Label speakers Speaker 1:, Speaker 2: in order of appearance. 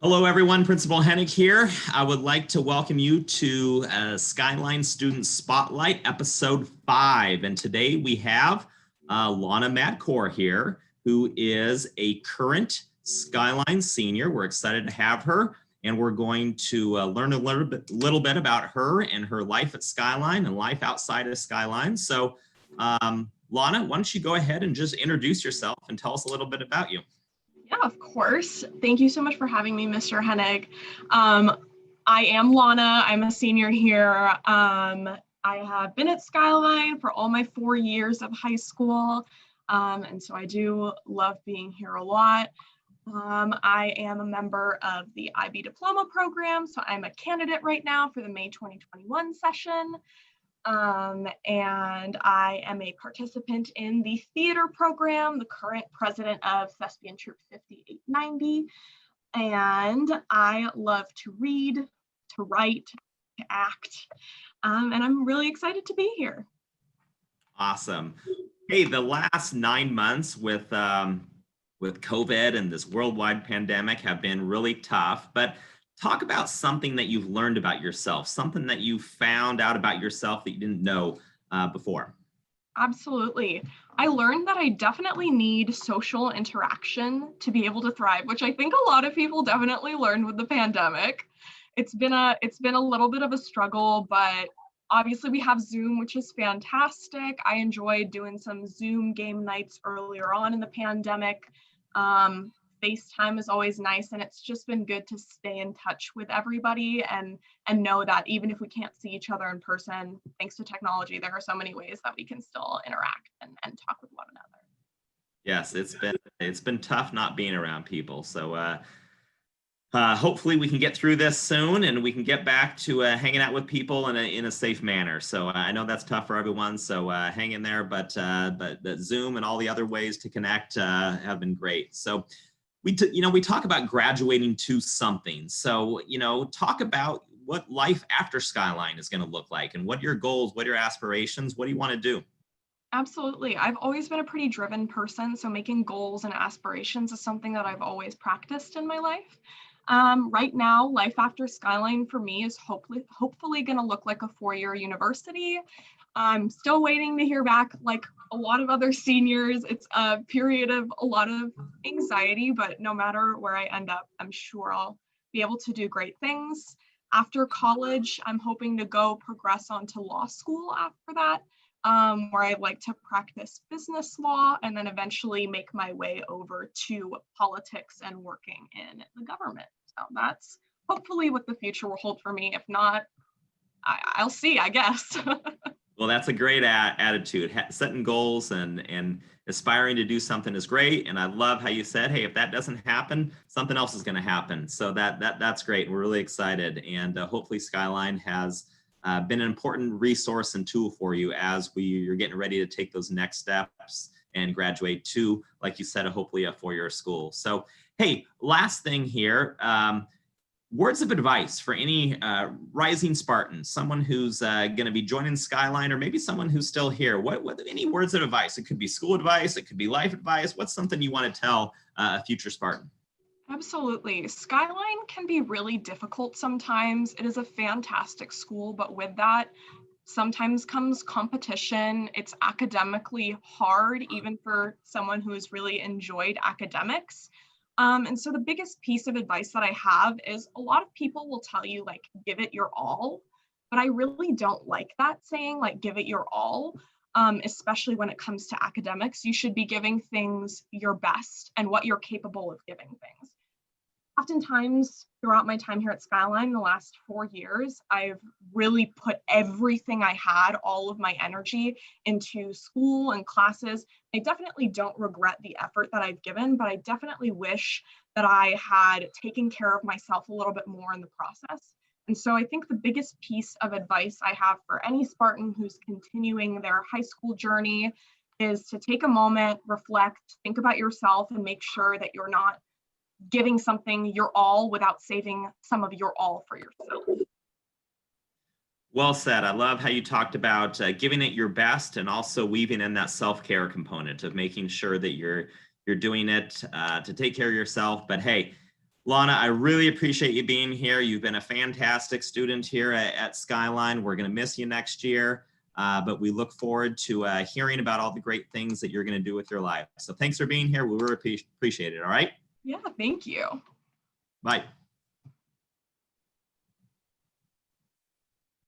Speaker 1: Hello, everyone. Principal Hennig here. I would like to welcome you to Skyline Student Spotlight, Episode 5. And today we have Lana Madcore here, who is a current Skyline senior. We're excited to have her, and we're going to learn a little bit about her and her life at Skyline and life outside of Skyline. So, Lana, why don't you go ahead and just introduce yourself and tell us a little bit about you.
Speaker 2: Yeah, of course. Thank you so much for having me, Mr. Hennig. I am Lana. I'm a senior here. I have been at Skyline for all my 4 years of high school, and so I do love being here a lot. I am a member of the IB Diploma program, so I'm a candidate right now for the May 2021 session. And I am a participant in the theater program, the current president of Thespian Troupe 5890. And I love to read, to write, to act. And I'm really excited to be here.
Speaker 1: Awesome. Hey, the last 9 months with COVID and this worldwide pandemic have been really tough, but talk about something that you've learned about yourself, something that you found out about yourself that you didn't know before.
Speaker 2: Absolutely. I learned that I definitely need social interaction to be able to thrive, which I think a lot of people definitely learned with the pandemic. It's been a little bit of a struggle, but obviously we have Zoom, which is fantastic. I enjoyed doing some Zoom game nights earlier on in the pandemic. FaceTime is always nice, and it's just been good to stay in touch with everybody and know that even if we can't see each other in person, thanks to technology, there are so many ways that we can still interact and talk with one another.
Speaker 1: Yes, it's been tough not being around people. So hopefully we can get through this soon and we can get back to hanging out with people in a safe manner. So I know that's tough for everyone. So hang in there, but Zoom and all the other ways to connect have been great. So we talk about graduating to something. So, talk about what life after Skyline is going to look like and what your goals, what your aspirations, what do you want to do?
Speaker 2: Absolutely. I've always been a pretty driven person, so making goals and aspirations is something that I've always practiced in my life. Right now, life after Skyline for me is hopefully going to look like a 4-year university. I'm still waiting to hear back, like a lot of other seniors. It's a period of a lot of anxiety, but no matter where I end up, I'm sure I'll be able to do great things. After college, I'm hoping to go progress onto law school after that, where I'd like to practice business law and then eventually make my way over to politics and working in the government. So that's hopefully what the future will hold for me. If not, I'll see, I guess.
Speaker 1: Well, that's a great attitude. Setting goals and aspiring to do something is great. And I love how you said, hey, if that doesn't happen, something else is going to happen. So that's great. We're really excited. And hopefully Skyline has been an important resource and tool for you as you're getting ready to take those next steps and graduate to, like you said, hopefully a 4-year school. So, hey, last thing here. Words of advice for any rising Spartan, someone who's going to be joining Skyline, or maybe someone who's still here. What any words of advice? It could be school advice, it could be life advice. What's something you want to tell a future Spartan?
Speaker 2: Absolutely. Skyline can be really difficult sometimes. It is a fantastic school, but with that sometimes comes competition. It's academically hard, even for someone who has really enjoyed academics. And so the biggest piece of advice that I have is a lot of people will tell you, like, give it your all, but I really don't like that saying, like, give it your all, especially when it comes to academics. You should be giving things your best and what you're capable of giving things. Oftentimes throughout my time here at Skyline, the last 4 years, I've really put everything I had, all of my energy into school and classes. I definitely don't regret the effort that I've given, but I definitely wish that I had taken care of myself a little bit more in the process. And so I think the biggest piece of advice I have for any Spartan who's continuing their high school journey is to take a moment, reflect, think about yourself, and make sure that you're not giving something your all without saving some of your all for yourself.
Speaker 1: Well said. I love how you talked about giving it your best and also weaving in that self-care component of making sure that you're doing it to take care of yourself. But hey, Lana, I really appreciate you being here. You've been a fantastic student here at Skyline. We're going to miss you next year, but we look forward to hearing about all the great things that you're going to do with your life. So thanks for being here. We really appreciate it. All right.
Speaker 2: Yeah, thank you.
Speaker 1: Bye.